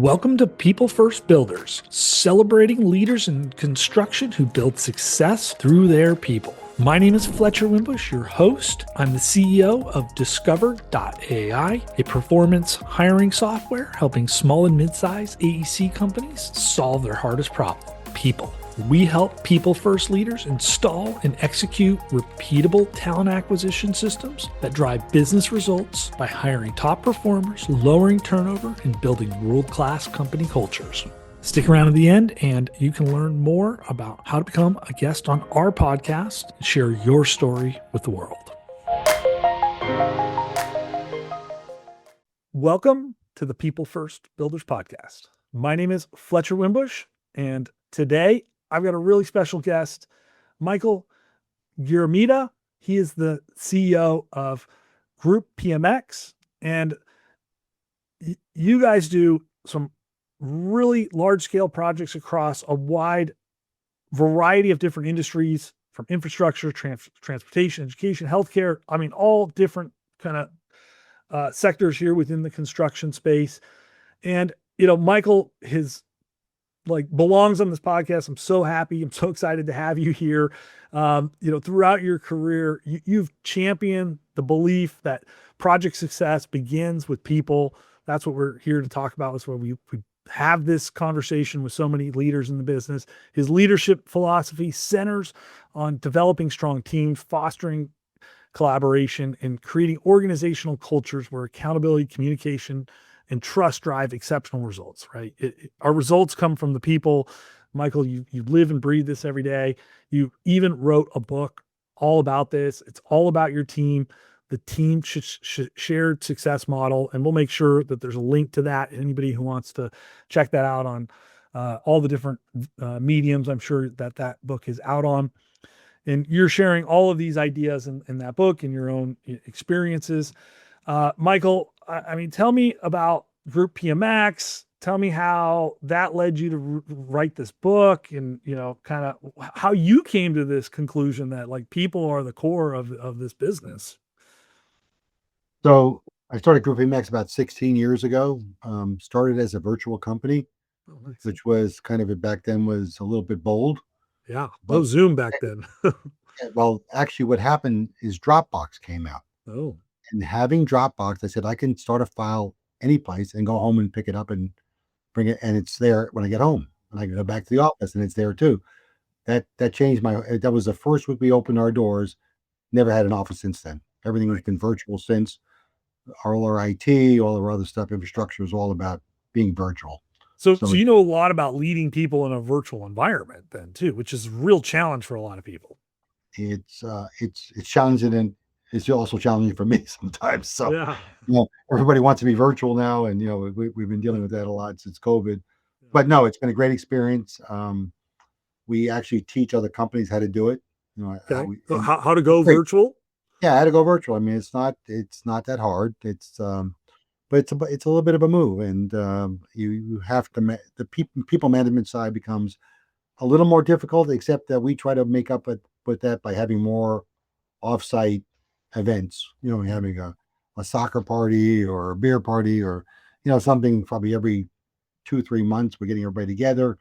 Welcome to People First Builders, celebrating leaders in construction who build success through their people. My name is Fletcher Wimbush, your host. I'm the CEO of Discover.ai, a performance hiring software helping small and mid-sized AEC companies solve their hardest problem, people. We help people first leaders install and execute repeatable talent acquisition systems that drive business results by hiring top performers, lowering turnover, and building world-class company cultures. Stick around to the end and you can learn more about how to become a guest on our podcast and share your story with the world. Welcome to the People First Builders podcast. My name is Fletcher Wimbush, and today I've got a really special guest, Michael Giaramita. He is the CEO of Group PMX, and you guys do some really large-scale projects across a wide variety of different industries, from infrastructure, transportation, education, healthcare. I mean, all different kind of sectors here within the construction space. And, Michael, belongs on this podcast. I'm so happy. I'm so excited to have you here. Throughout your career, you've championed the belief that project success begins with people. That's what we're here to talk about. That's why we have this conversation with so many leaders in the business. His leadership philosophy centers on developing strong teams, fostering collaboration, and creating organizational cultures where accountability, communication, and trust drive exceptional results, right? Our results come from the people. Michael, you live and breathe this every day. You even wrote a book all about this. It's all about your team, the team shared success model. And we'll make sure that there's a link to that. Anybody who wants to check that out on all the different mediums, I'm sure that book is out on. And you're sharing all of these ideas in that book and your own experiences. Michael, I mean, tell me about Group PMX. Tell me how that led you to write this book, and, kind of how you came to this conclusion that people are the core of this business. So I started Group PMX about 16 years ago. Started as a virtual company, Nice. which was kind of back then was a little bit bold. Yeah, no Zoom back then. Well, actually, what happened is Dropbox came out. Oh. And having Dropbox, I said I can start a file any place and go home and pick it up and bring it, and it's there when I get home. And I can go back to the office, and it's there too. That changed that was the first week we opened our doors. Never had an office since then. Everything has been virtual since. All our IT, all our other stuff, infrastructure is all about being virtual. So you know a lot about leading people in a virtual environment then too, which is a real challenge for a lot of people. It's challenging, and it's also challenging for me sometimes. So, yeah. Everybody wants to be virtual now, and we've been dealing with that a lot since COVID. But no, it's been a great experience. We actually teach other companies how to do it. How to go virtual? Yeah, how to go virtual. I mean, it's not that hard. But it's a little bit of a move, and you have to the people management side becomes a little more difficult. Except that we try to make up with that by having more offsite events. Having a soccer party or a beer party, or something probably every 2-3 months. We're getting everybody together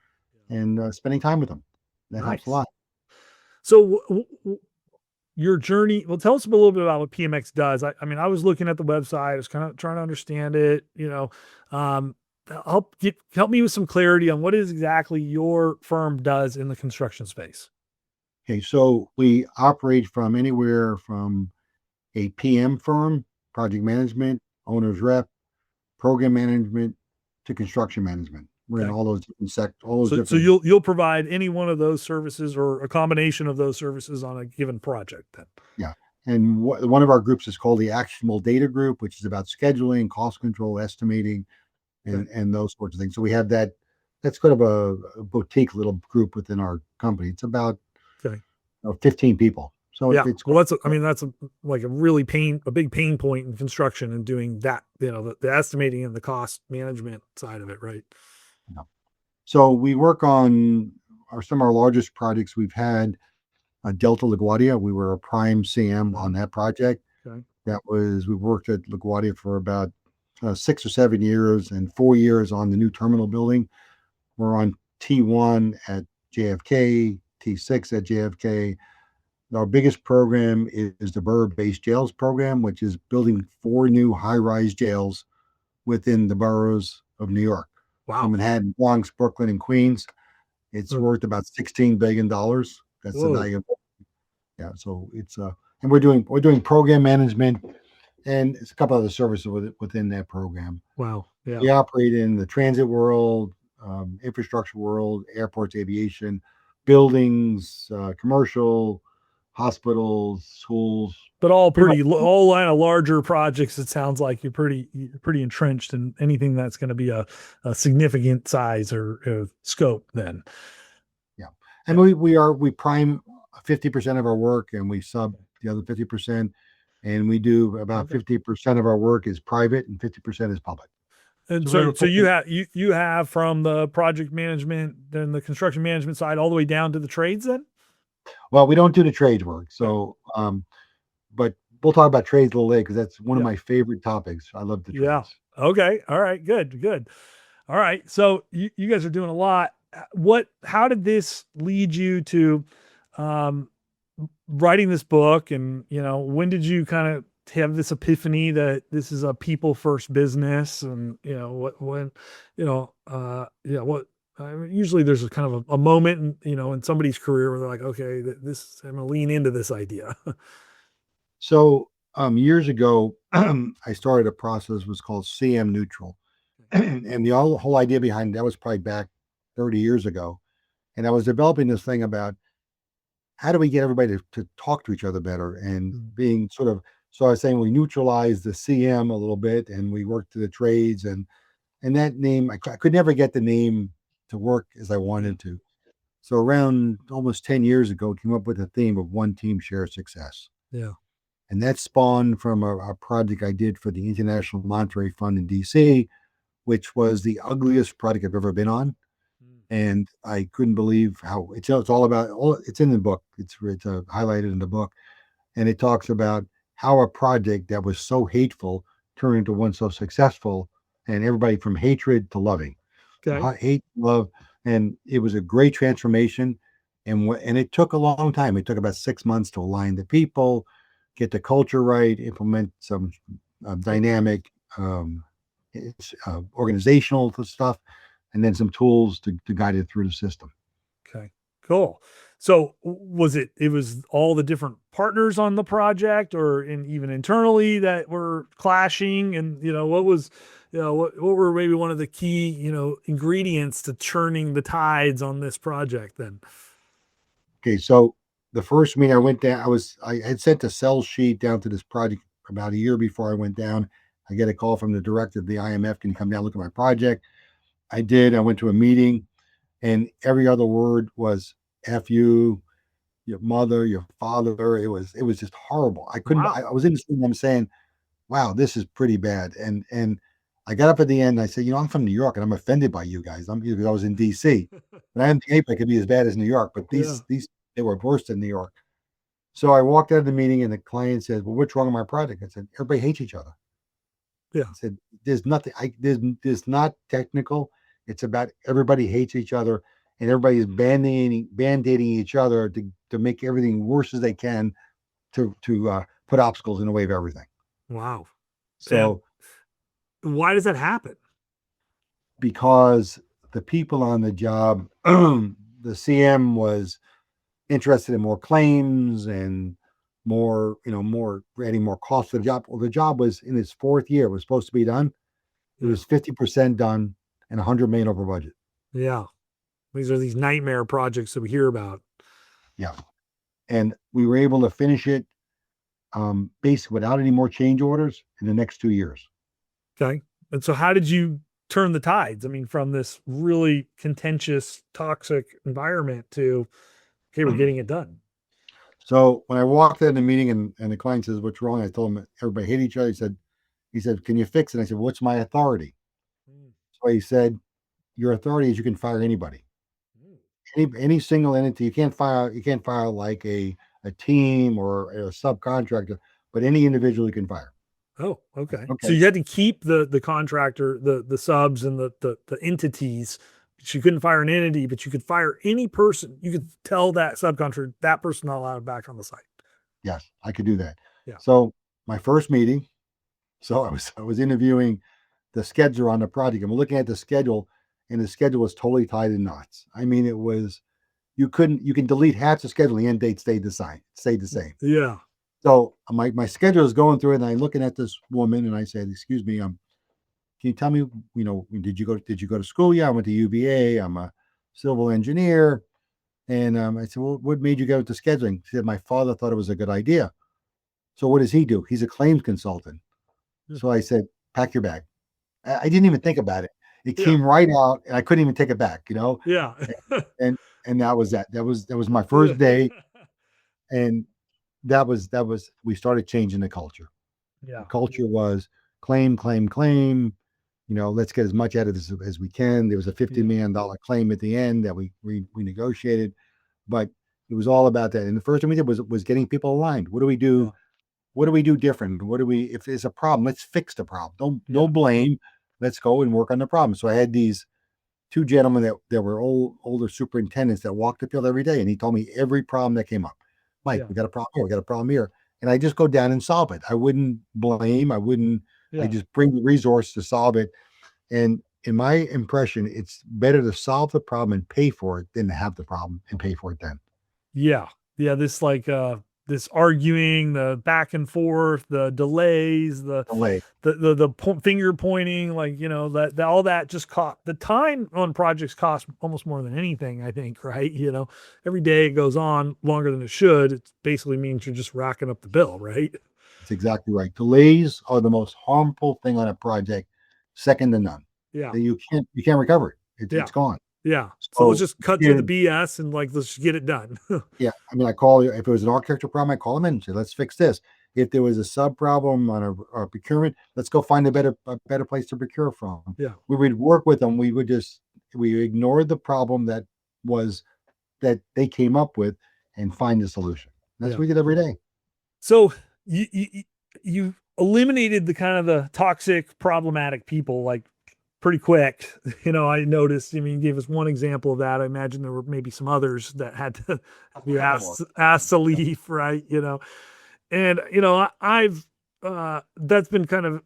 and spending time with them. That helps a lot. So your journey, well, tell us a little bit about what PMX does. I mean, I was looking at the website, I was kind of trying to understand it, help me with some clarity on what is exactly your firm does in the construction space. Okay, so we operate from anywhere from a PM firm, project management, owner's rep, program management, to construction management. We're in all those different sectors. So you'll provide any one of those services or a combination of those services on a given project then. Yeah. And one of our groups is called the Actionable Data Group, which is about scheduling, cost control, estimating, and those sorts of things. So we have that. That's kind of a boutique little group within our company. It's about 15 people. So it's that's like a big pain point in construction and doing that, the estimating and the cost management side of it, right? Yeah. So we work on some of our largest projects. We've had Delta LaGuardia. We were a prime CM on that project. Okay. We worked at LaGuardia for about 6 or 7 years and 4 years on the new terminal building. We're on T1 at JFK, T6 at JFK. Our biggest program is the borough-based jails program, which is building 4 new high-rise jails within the boroughs of New York. So Wow. Manhattan, Bronx, Brooklyn, and Queens. It's Uh, worth about $16 billion. That's the Whoa. value. Yeah. So and we're doing program management and it's a couple other services within that program. Wow. Yeah. We operate in the transit world, infrastructure world, airports, aviation, buildings, commercial, hospitals, schools. But all Pretty pretty, much. all line of larger projects. It sounds like you're pretty entrenched in anything that's going to be a significant size or scope then. Yeah. Yeah. And we prime 50% of our work and we sub the other 50%. And we do about Okay. 50% of our work is private and 50% is public. And So we have so, a so you full, have you have from the project management, then the construction management side, all the way down to the trades. Then, well, we don't do the trades work. okay. So, but we'll talk about trades a little later because that's one of Yeah, my favorite topics. I love the yeah. trades. Okay, all right, good, good. All right, so you guys are doing a lot. How did this lead you to um, writing this book? And when did you kind of have this epiphany that this is a people first business? And when, yeah, what? I mean, usually there's a kind of a moment, in somebody's career where they're like, okay, this I'm gonna lean into this idea. So, years ago, I started a process was called CM neutral, and the whole idea behind that was probably back 30 years ago. And I was developing this thing about how do we get everybody to talk to each other better and Mm. being sort of. So I was saying we neutralize the CM a little bit and we work to the trades and that name I could never get the name to work as I Yeah, wanted to. So around almost 10 years ago, came up with the theme of one team share success. yeah. And that spawned from a project I did for the International Monetary Fund in DC, which was the ugliest project I've ever been on. Mm. And I couldn't believe how it's all about. It's in the book. It's highlighted in the book, and it talks about how a project that was so hateful turned into one so successful, and everybody from hatred to loving. Okay. Hate, love, and it was a great transformation. And it took a long time. It took about 6 months to align the people, get the culture right, implement some dynamic organizational stuff, and then some tools to guide it through the system. Okay, cool. So it was all the different partners on the project or even internally that were clashing and what were maybe one of the key, ingredients to turning the tides on this project then? Okay, so the first meeting I went down, I had sent a sell sheet down to this project about a year before I went down. I get a call from the director of the IMF, can you come down and look at my project? I did. I went to a meeting, and every other word was "f you," your mother, your father. It was just horrible. I couldn't. Wow. I was in the room. I'm saying, "Wow, this is pretty bad." And I got up at the end. And I said, "I'm from New York, and I'm offended by you guys. Because I was in D.C. And I didn't think it could be as bad as New York, but Yeah. these they were worse than New York." So I walked out of the meeting, and the client said, "Well, what's wrong with my project?" I said, "Everybody hates each other." Yeah. I said, "There's nothing. There's not technical. It's about everybody hates each other, and everybody's band-aiding each other to make everything worse as they can to put obstacles in the way of everything." Wow. And So why does that happen? because the people on the job, the CM was interested in more claims and more adding more cost to the job. Well, the job was in its fourth year. It was supposed to be done. It Yeah. was 50% done and 100 million over budget. Yeah. These are these nightmare projects that we hear about. Yeah. And we were able to finish it basically without any more change orders in the next 2 years. Okay. And so how did you turn the tides? I mean, from this really contentious, toxic environment to, okay, we're getting it done. So when I walked in the meeting and the client says, "What's wrong?" I told him everybody hate each other. He said, "Can you fix it?" I said, "What's my authority?" Mm, So he said, "Your authority is you can fire anybody. mm, Any single entity. You can't fire like a team or a subcontractor, but any individual you can fire." Oh, okay. So Okay. you had to keep the contractor, the subs and the entities. You couldn't fire an entity, but you could fire any person. You could tell that subcontractor that person not allowed back on the site. Yes, I could do that. Yeah. So my first meeting, so I was interviewing the scheduler on the project. I'm looking at the schedule, and the schedule was totally tied in knots. I mean, it was you can delete half the schedule, the end date stayed the same. Yeah. So my schedule is going through it, and I'm looking at this woman, and I said, "Excuse me, can you tell me, did you go to school? Yeah, I went to UVA. I'm a civil engineer." And I said, "Well, what made you go to scheduling?" She said, "My father thought it was a good idea." So what does he do? He's a claims consultant. So I said, "Pack your bag." I didn't even think about it. It Yeah. came right out, and I couldn't even take it back. Yeah. And and that was that. That was my Yeah. first day, and that was we started changing the culture. The Yeah. culture was claim, claim, claim. Let's get as much out of this as we can. There was a $50 million claim at the end that we negotiated, but it was all about that. And the first thing we did was getting people aligned. What do we do? Yeah. What do we do different? If there's a problem, let's fix the problem. Don't Yeah. no blame. Let's go and work on the problem. So I had these two gentlemen that were older superintendents that walked the field every day, and he told me every problem that came up. Mike, Yeah. we got a problem here. We got a problem here, and I just go down and solve it. I wouldn't blame. I wouldn't. I Yeah. just bring the resource to solve it. And in my impression, it's better to solve the problem and pay for it than to have the problem and pay for it then. Yeah. Yeah. This arguing, the back and forth, the delays, Delay. finger pointing, that all that just cost the time on projects cost almost more than anything, I think, right? Every day it goes on longer than it should. It basically means you're just racking up the bill, right? That's exactly right. Delays are the most harmful thing on a project, second to none. Yeah. That you can't recover it. It's Yeah. gone. Yeah. So let's So just cut through the BS and let's just get it done. yeah, I mean, I call you if it was an architectural problem, I call them in and say, "Let's fix this." If there was a sub problem on a procurement, let's go find a better place to procure from. Yeah. We would work with them. We ignored the problem was that they came up with and find the solution. That's Yeah. what we did every day. So you eliminated the kind of the toxic, problematic people like pretty quick. I noticed. I mean, you gave us one example of that. I imagine there were maybe some others that had to be asked to leave, right? And I've that's been kind of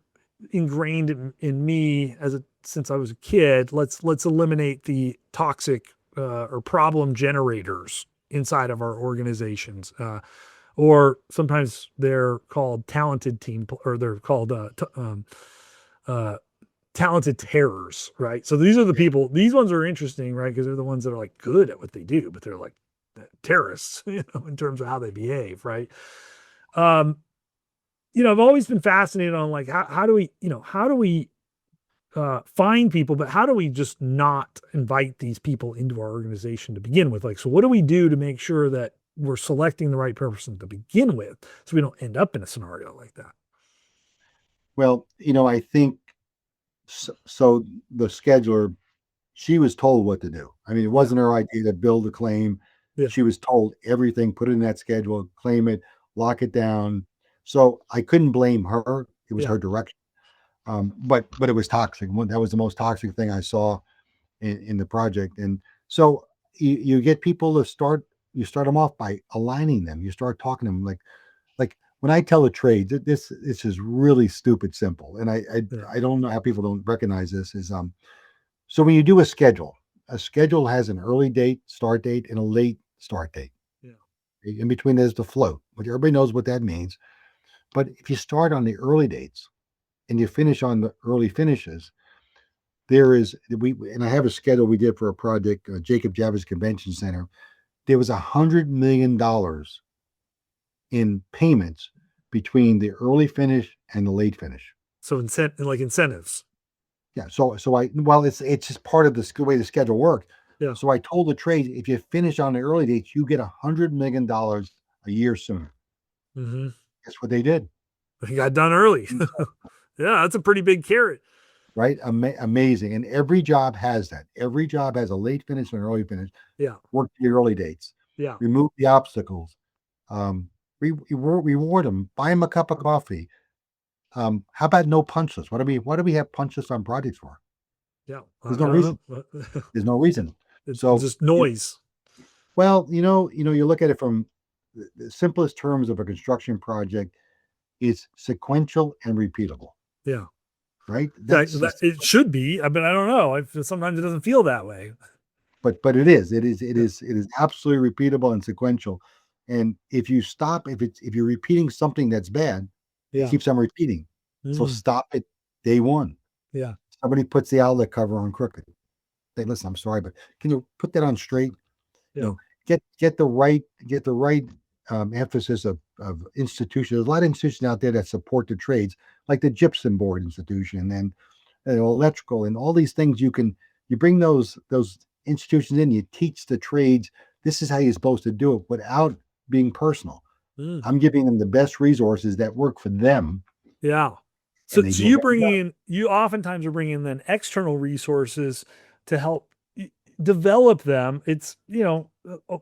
ingrained in me since I was a kid. Let's eliminate the toxic or problem generators inside of our organizations. Or sometimes they're called talented or they're called uh, talented terrors, right? So these are the people. These ones are interesting, right? Because they're the ones that are like good at what they do, but they're like terrorists, in terms of how they behave, right? Um, I've always been fascinated on like how do we find people, but how do we just not invite these people into our organization to begin with? Like, so what do we do to make sure that we're selecting the right person to begin with, so we don't end up in a scenario like that? Well, I think so. The scheduler, she was told what to do. I mean, it Yeah. wasn't her idea to build a claim. Yeah. She was told everything, put it in that schedule, claim it, lock it down. So I couldn't blame her. It was Yeah. her direction. But it was toxic. That was the most toxic thing I saw in the project. And so you get people to you start them off by aligning them. You start talking to them like when I tell a trade, this is really stupid simple. And Yeah. I don't know how people don't recognize this is so when you do a schedule has an early date, start date, and a late start date. Yeah. In between there's the float, but everybody knows what that means. But if you start on the early dates and you finish on the early finishes, there is and I have a schedule we did for a project, Jacob Javits Convention Center. There was $100 million in payments between the early finish and the late finish. So incentives. Yeah. It's just part of the way the schedule worked. Yeah. So I told the trade, if you finish on the early dates, you get $100 million a year sooner. Mm-hmm. Guess what they did? He got done early. Yeah, that's a pretty big carrot. Right? Amazing. And every job has that. Every job has a late finish and an early finish. Yeah. Work the early dates. Yeah. Remove the obstacles. Reward them. Buy them a cup of coffee. How about no punch list? Why do we have punch lists on projects for? Yeah. There's I no don't reason. know. There's no reason. It's So, just noise. well, you look at it from the simplest terms of a construction project is sequential and repeatable, Yeah. right? It should be. I mean, I don't know. Sometimes it doesn't feel that way. But it is. It is. It Yeah. is. It is absolutely repeatable and sequential. And if you're repeating something that's bad, it Yeah. keeps on repeating. So Mm, stop it day one. yeah. Somebody puts the outlet cover on crooked. Say, listen, I'm sorry, but can you put that on straight? You Yeah. know, get the right emphasis of institutions. There's a lot of institutions out there that support the trades, like the Gypsum Board Institution and electrical and all these things. You bring those institutions in, you teach the trades. This is how you're supposed to do it without being personal. Mm. I'm giving them the best resources that work for them, Yeah. and So, they so do a you better bring job. in, you oftentimes are bringing in then external resources to help develop them. It's,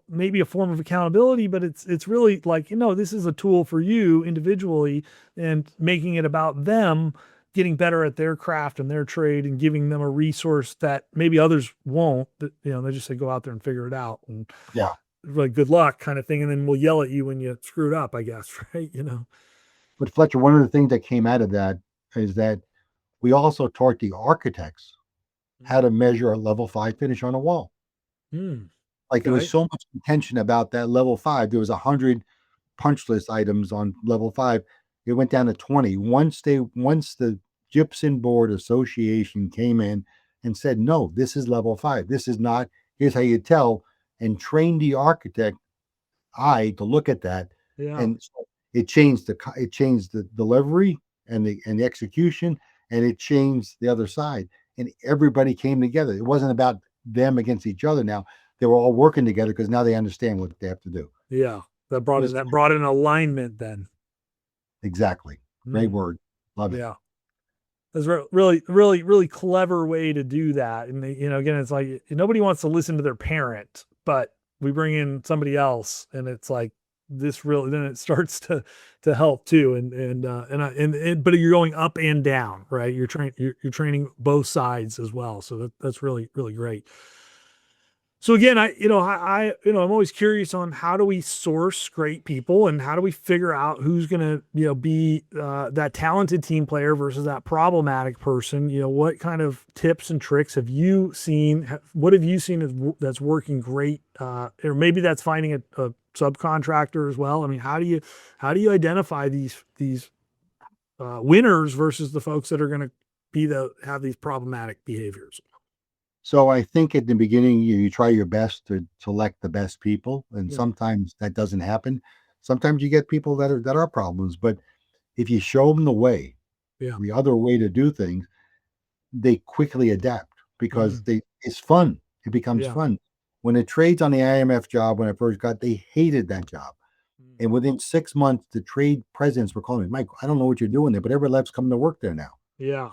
maybe a form of accountability, but it's really like, this is a tool for you individually and making it about them getting better at their craft and their trade and giving them a resource that maybe others won't, that, they just say, go out there and figure it out. And Yeah, like, good luck kind of thing. And then we'll yell at you when you screw it up, I guess. Right. but Fletcher, one of the things that came out of that is that we also taught the architects how to measure a level 5 finish on a wall. Mm, Like there was okay. so much contention about that level 5. There was 100 punch list items on level 5. It went down to 20. Once the Gypsum Board Association came in and said, no, this is level 5. This is not. Here's how you tell, and trained the architect eye to look at that, Yeah. and so it changed the delivery and the execution, and it changed the other side, and everybody came together. It wasn't about them against each other. Now they were all working together because now they understand what they have to do. Yeah. That It brought in was that brought in alignment then. exactly great Mm, word. Love it. yeah. That's really, really, really clever way to do that. And again, it's like nobody wants to listen to their parent, but we bring in somebody else, and it's like this really. Then it starts to help too. But you're going up and down, right? You're training both sides as well. So that's really, really great. So again, I'm always curious on how do we source great people and how do we figure out who's going to, be that talented team player versus that problematic person. What kind of tips and tricks have you seen? What have you seen that's working great? Or maybe that's finding a subcontractor as well. I mean, how do you identify these winners versus the folks that are going to have these problematic behaviors? So I think at the beginning you try your best to select the best people, and Yeah, sometimes that doesn't happen. Sometimes you get people that are problems, but if you show them the way, yeah, the other way to do things, they quickly adapt because mm, it's fun. It becomes yeah. fun. When the trades on the IMF job, when I first got, they hated that job. Mm. And within 6 months, the trade presidents were calling me, Mike, I don't know what you're doing there, but everybody loves coming to work there now Yeah.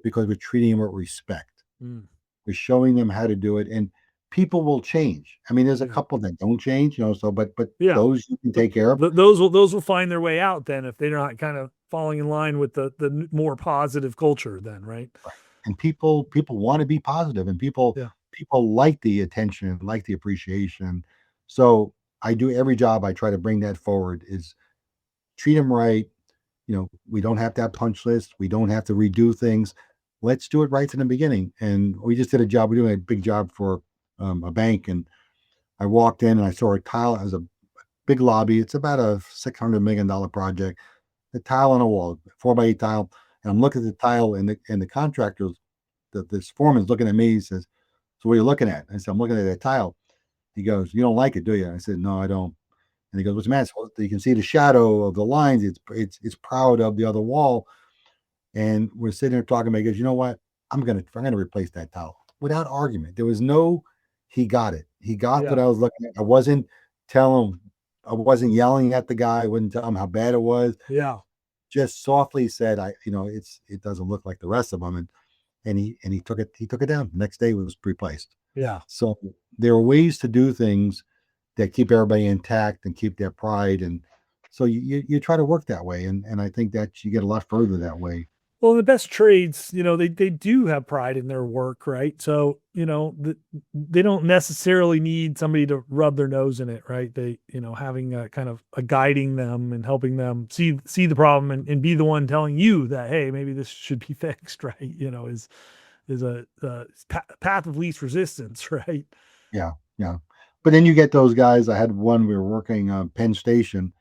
because we're treating them with respect. Mm. We're showing them how to do it, and people will change. I mean, there's a Yeah. couple that don't change, so but Yeah. those you can take care of. Those will find their way out then if they're not kind of falling in line with the more positive culture then, right? Right. And people want to be positive, and people Yeah. people like the attention, like the appreciation. So I do every job. I try to bring that forward. Is treat them right. We don't have to have punch lists. We don't have to redo things. Let's do it right from the beginning. And we just did a job. We're doing a big job for a bank, and I walked in and I saw a tile. It was a big lobby. It's about a $600 million project. The tile on a wall, 4x8 tile. And I'm looking at the tile, and the contractors, this foreman's looking at me. He says, "So what are you looking at?" I said, "I'm looking at that tile." He goes, "You don't like it, do you?" I said, "No, I don't." And he goes, "What's the matter?" So you can see the shadow of the lines. It's proud of the other wall. And we're sitting there talking about. He goes, "You know what? I'm gonna replace that tile without argument." There was no. He got it. He got what Yeah. I was looking at. I wasn't telling him. I wasn't yelling at the guy. I wouldn't tell him how bad it was. Yeah. Just softly said, it doesn't look like the rest of them." And he took it down. The next day it was replaced. Yeah. So there are ways to do things that keep everybody intact and keep their pride. And So you try to work that way, and I think that you get a lot further that way. Well, the best trades, they do have pride in their work, right? So, they don't necessarily need somebody to rub their nose in it, right? They, having a kind of a guiding them and helping them see the problem and be the one telling you that, hey, maybe this should be fixed, right? Is a path of least resistance, right? Yeah, yeah. But then you get those guys. I had one. We were working on Penn Station,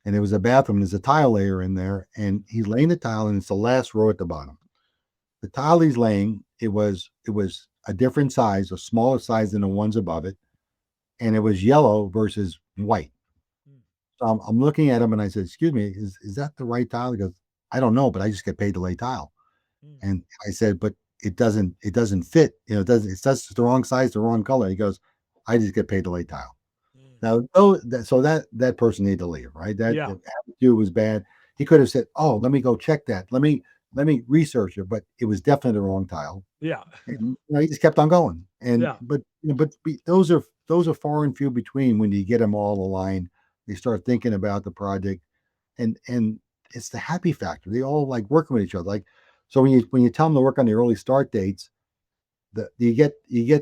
and there was a bathroom. There's a tile layer in there, and he's laying the tile, and it's the last row at the bottom. The tile he's laying, it was a different size, a smaller size than the ones above it, and it was yellow versus white. So I'm looking at him, and I said, "Excuse me, is that the right tile?" He goes, "I don't know, but I just get paid to lay tile." Mm, And I said, "But it doesn't fit. It doesn't. It's just the wrong size, the wrong color." He goes, "I just get paid to lay tile." mm. Now, oh, that person needed to leave, right? That Yeah, attitude was bad. He could have said, "Oh, let me go check that. Let me research it," but it was definitely the wrong tile. yeah, And he just kept on going. And yeah, those are far and few between when you get them all aligned. They start thinking about the project, and it's the happy factor. They all like working with each other. Like so when you tell them to work on the early start dates, you get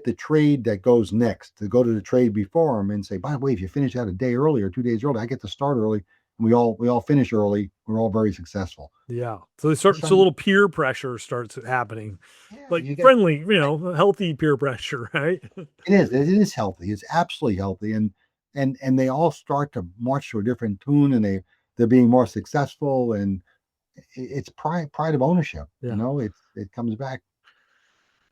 the trade that goes next to go to the trade before them and say, by the way, if you finish out a day early or 2 days early, I get to start early. And we all finish early. We're all very successful. yeah. So they start, It's so a not- little peer pressure starts happening, yeah, like you get friendly, healthy peer pressure, right? it is healthy. It's absolutely healthy, and they all start to march to a different tune, and they're being more successful, and it's pride of ownership. Yeah. It comes back.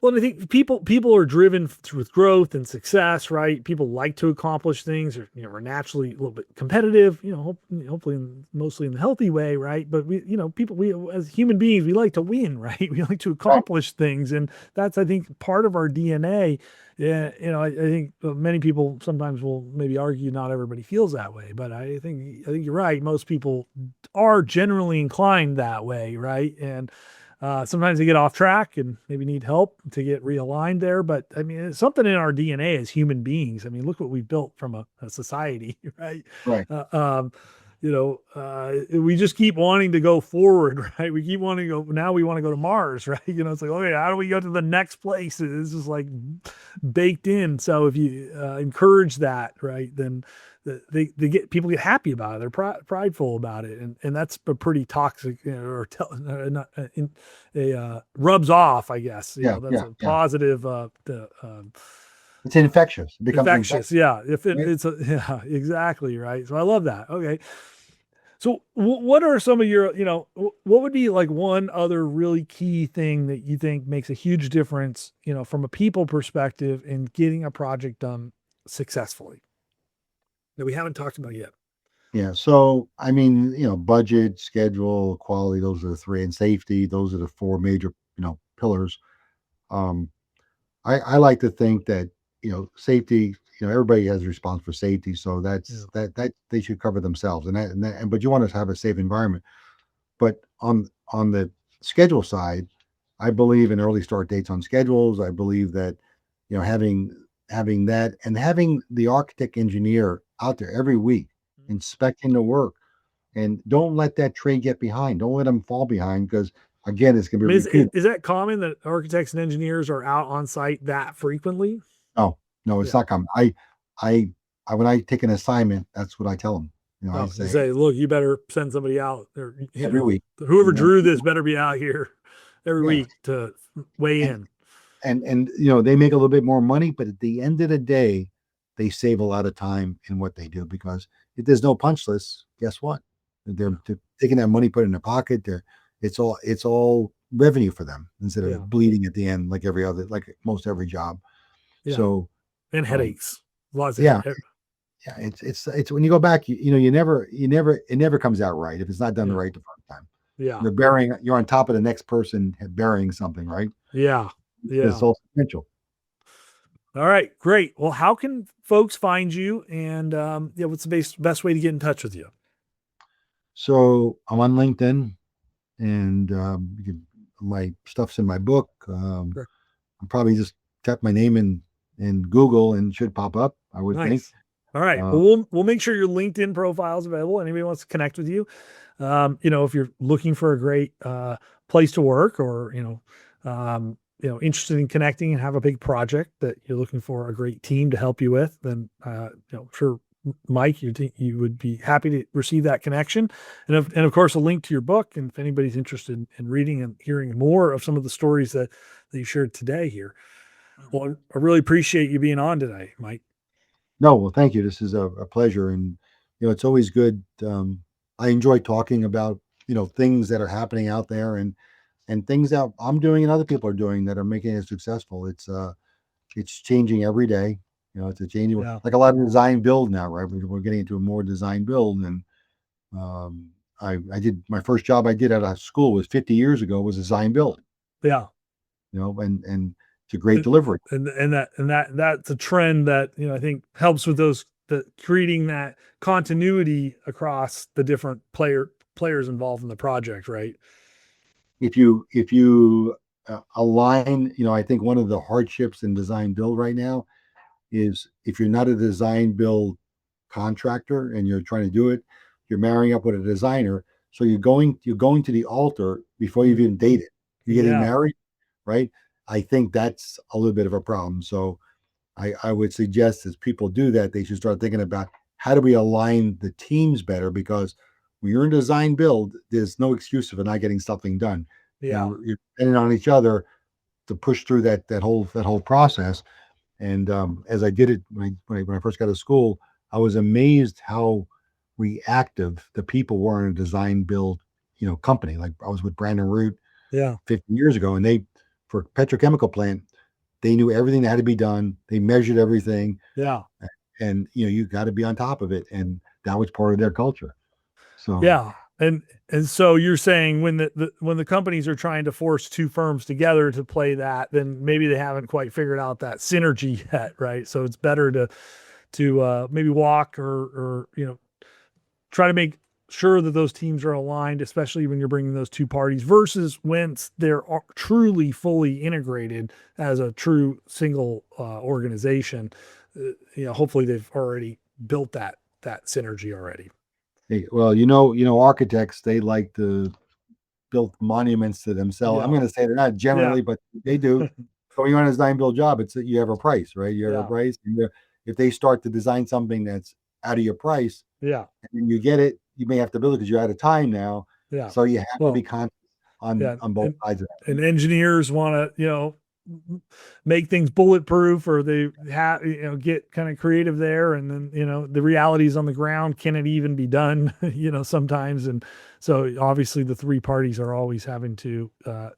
Well, and I think people are driven with growth and success, right? People like to accomplish things, or are naturally a little bit competitive. Hopefully, mostly in the healthy way, right? But people, we as human beings, we like to win, right? We like to Right. accomplish things, and that's, I think, part of our DNA. Yeah, I think many people sometimes will maybe argue not everybody feels that way, but I think you're right. Most people are generally inclined that way, right? And sometimes they get off track and maybe need help to get realigned there. But I mean, it's something in our DNA as human beings. I mean, look what we built from a society, right? Right. Uh, um, we just keep wanting to go forward, right? We keep wanting to go. Now we want to go to Mars, right? It's like, okay, how do we go to the next place? This is like baked in. So if you encourage that, right, then people get happy about it. They're prideful about it, and that's a pretty toxic, or not, rubs off, I guess. Yeah. That's Yeah. a Yeah. positive, It's infectious. It becomes infectious. infectious. Yeah, if Right? it's yeah, exactly right. So I love that. Okay, so what are some of your, what would be like one other really key thing that you think makes a huge difference, from a people perspective in getting a project done successfully that we haven't talked about yet? Yeah. So I mean, budget, schedule, quality. Those are the three, and safety. Those are the four major pillars. Um, I like to think that safety. Everybody has a response for safety, so Yeah. that they should cover themselves, and but you want to have a safe environment. But on the schedule side, I believe in early start dates on schedules. I believe that having that and having the architect engineer out there every week inspecting the work, and don't let that trade get behind. Don't let them fall behind because again, it's going to I be mean, repeated. is that common that architects and engineers are out on site that frequently? No, no, it's Yeah. not coming. I, when I take an assignment, that's what I tell them. I Oh, you say say, look, you better send somebody out, or every week, whoever you know, drew this better be out here every yeah, week to weigh and in. they make a little bit more money, but at the end of the day, they save a lot of time in what they do because if there's no punch list, guess what? They're taking that money, put it in their pocket. It's all revenue for them instead Yeah, of bleeding at the end like most every job. yeah, So and um, headaches, lots of yeah, yeah, it's when you go back, it never comes out right if it's not done yeah, right the first time. yeah, You're on top of the next person burying something, right? yeah, It's yeah. all potential. All right, great. Well, how can folks find you, and yeah, what's the best way to get in touch with you? So I'm on LinkedIn, and my stuff's in my book. Sure. I'll probably just type my name in Google and it should pop up. I would think. Nice. All right. Uh, Well, we'll make sure your LinkedIn profile is available. Anybody wants to connect with you, if you're looking for a great place to work, or interested in connecting and have a big project that you're looking for a great team to help you with, then sure, Mike, you would be happy to receive that connection, and of course a link to your book. And if anybody's interested in reading and hearing more of some of the stories that you shared today here, well, I really appreciate you being on today, Mike. no, well, thank you. This is a pleasure, and it's always good. I enjoy talking about things that are happening out there, and things that I'm doing and other people are doing that are making it successful. It's changing every day. It's a changing, Yeah. like a lot of design build now, right? We're getting into a more design build, and I did my first job I did out of school was 50 years ago was design build. Yeah. And it's a great delivery. That's a trend that I think helps with the creating that continuity across the different players involved in the project, right? If you align, I think one of the hardships in design build right now is if you're not a design build contractor and you're trying to do it, you're marrying up with a designer. So you're going to the altar before you've even dated. You're getting Yeah. married, right? I think that's a little bit of a problem. So I would suggest as people do that, they should start thinking about how do we align the teams better, because when you're in design build, there's no excuse for not getting something done. Yeah. You're depending on each other to push through that whole process. And as I did it when I first got to school, I was amazed how reactive the people were in a design build, company. Like I was with Brandon Root Yeah. 50 years ago, and they, for a petrochemical plant, they knew everything that had to be done. They measured everything, Yeah. and you got to be on top of it, and that was part of their culture. So Yeah. And so you're saying when when the companies are trying to force two firms together to play that, then maybe they haven't quite figured out that synergy yet, right? So it's better to maybe walk or try to make sure that those teams are aligned, especially when you're bringing those two parties, versus when they're truly fully integrated as a true single organization. Hopefully they've already built that synergy already. well, architects, they like to build monuments to themselves. I'm Yeah. going to say they're not Yeah. generally, but they do. So when you're on a design build job, it's that you have a price, right? You have a Yeah. price. And if they start to design something that's out of your price Yeah. and you get it, you may have to build it because you're out of time now. Yeah. So you have to be Well, conscious on yeah. on both sides of that. And engineers want to, make things bulletproof, or they have, get kind of creative there. And then, the realities on the ground, can it even be done, sometimes. And so obviously the three parties are always having to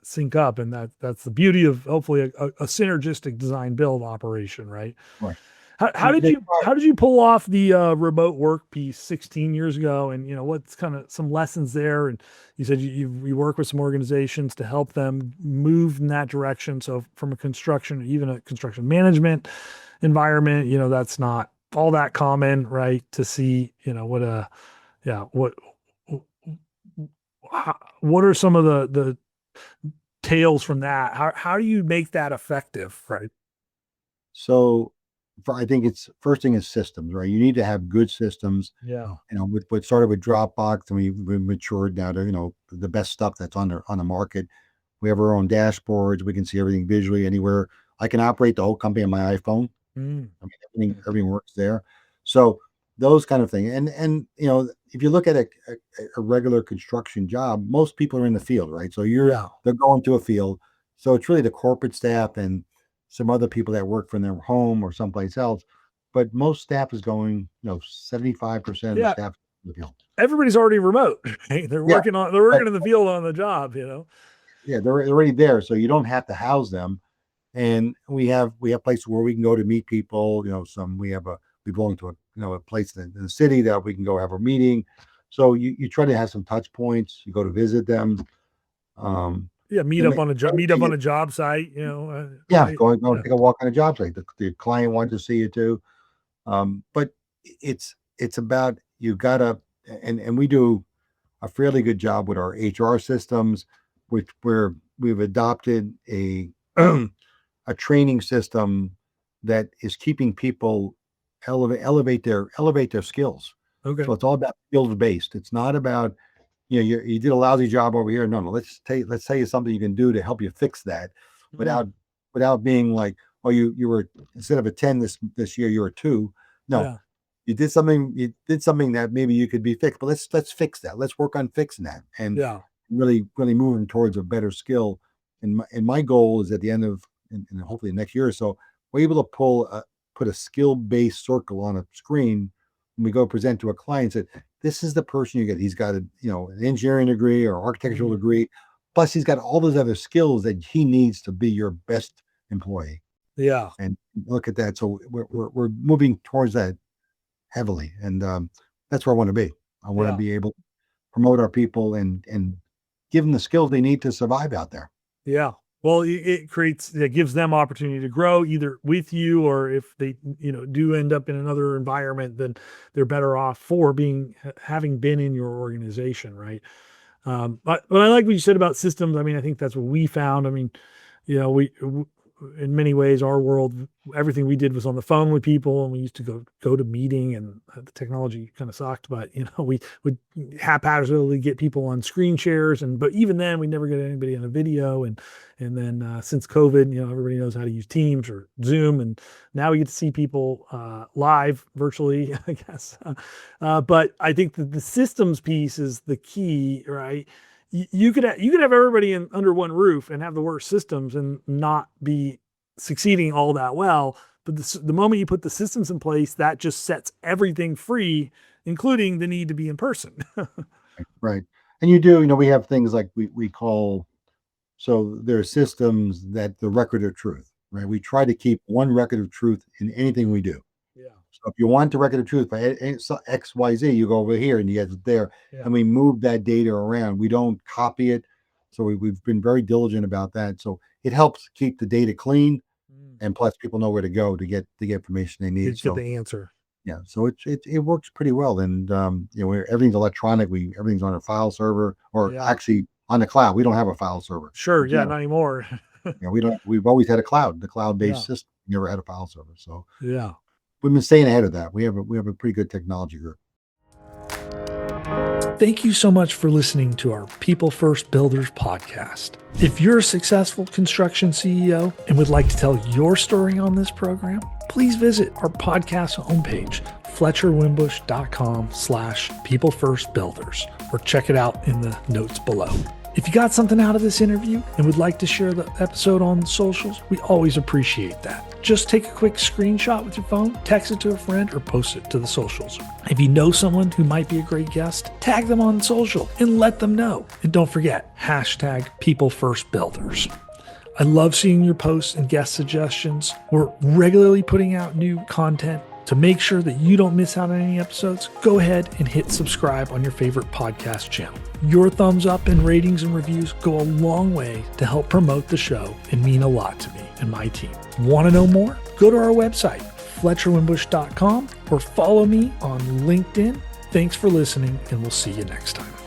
sync up. And that's the beauty of hopefully a synergistic design build operation, right? Right. How did They you pull off the remote work piece 16 years ago? And what's kind of some lessons there? And you said you work with some organizations to help them move in that direction. So from a construction, even a construction management environment, that's not all that common, right? To see, yeah, what are some of the tales from that? How do you make that effective, right? So I think it's first thing is systems, right? You need to have good systems. Yeah. With what started with Dropbox, and we matured now to the best stuff that's on the market. We have our own dashboards. We can see everything visually anywhere. I can operate the whole company on my iPhone. Mm. I mean, everything works there. So those kind of thing. And if you look at a regular construction job, most people are in the field, right? So Yeah. they're going to a field. So it's really the corporate staff and some other people that work from their home or someplace else. But most staff is going, 75% of the Yeah. staff in the field. Everybody's already remote. Right? Yeah. They're But working in the field on the job. yeah, they're already there. So you don't have to house them. And we have places where we can go to meet people. We belong to a place in the city that we can go have a meeting. So you try to have some touch points. You go to visit them. Yeah, And meet up on a job site, yeah, right? go Yeah. take a walk on a job site. The client wants to see you too. But it's about you gotta and we do a fairly good job with our HR systems, which we've adopted a a training system that is keeping people elevate their skills. Okay. So it's all about skills based. It's not about, you did a lousy job over here. No, let's tell you something you can do to help you fix that, without Mm, being like, oh, you were, instead of a 10 this year, you were a 2. No, yeah. you did something that maybe you could be fixed, but let's fix that. Let's work on fixing that, and Yeah. really moving towards a better skill. And my goal is at the end of, and hopefully next year or so, we're able to put a skill based circle on a screen when we go present to a client. That this is the person you get. He's got an engineering degree or architectural Mm, degree, plus he's got all those other skills that he needs to be your best employee. yeah. And look at that. So we're moving towards that heavily, and that's where I want to be. I want to Yeah. be able to promote our people and give them the skills they need to survive out there. Yeah. Well, it gives them opportunity to grow either with you, or if they, do end up in another environment, then they're better off for having been in your organization. Right. But I like what you said about systems. I mean, I think that's what we found. I mean, in many ways, our world, everything we did was on the phone with people, and we used to go to meeting, and the technology kind of sucked, but we would haphazardly get people on screen shares, but even then we never get anybody on a video. And then since COVID, everybody knows how to use Teams or Zoom, and now we get to see people live virtually, I guess. But I think that the systems piece is the key, right? You could have everybody under one roof and have the worst systems and not be succeeding all that well. But the moment you put the systems in place, that just sets everything free, including the need to be in person. Right. And you do, we have things like we call, so there are systems that the record of truth, right? We try to keep one record of truth in anything we do. Yeah. So if you want the record of truth by X, Y, Z, you go over here and you get it there, Yeah. and we move that data around. We don't copy it. So we've been very diligent about that. So it helps keep the data clean, and plus people know where to go to get the information they You need. get So the answer. yeah, so it works pretty well. And where everything's electronic, everything's on a file server, or Yeah. actually on the cloud. We don't have a file server. Sure. We Yeah. can't. Not anymore. We've always had the cloud-based Yeah. system. We never had a file server. So Yeah. we've been staying ahead of that. We have a pretty good technology group. Thank you so much for listening to our People First Builders podcast. If you're a successful construction CEO and would like to tell your story on this program, please visit our podcast homepage, FletcherWimbush.com/peoplefirstbuilders, or check it out in the notes below. If you got something out of this interview and would like to share the episode on socials, we always appreciate that. Just take a quick screenshot with your phone, text it to a friend, or post it to the socials. If you know someone who might be a great guest, tag them on social and let them know. And don't forget, #PeopleFirstBuilders. I love seeing your posts and guest suggestions. We're regularly putting out new content. To make sure that you don't miss out on any episodes, go ahead and hit subscribe on your favorite podcast channel. Your thumbs up and ratings and reviews go a long way to help promote the show and mean a lot to me and my team. Want to know more? Go to our website, FletcherWimbush.com, or follow me on LinkedIn. Thanks for listening, and we'll see you next time.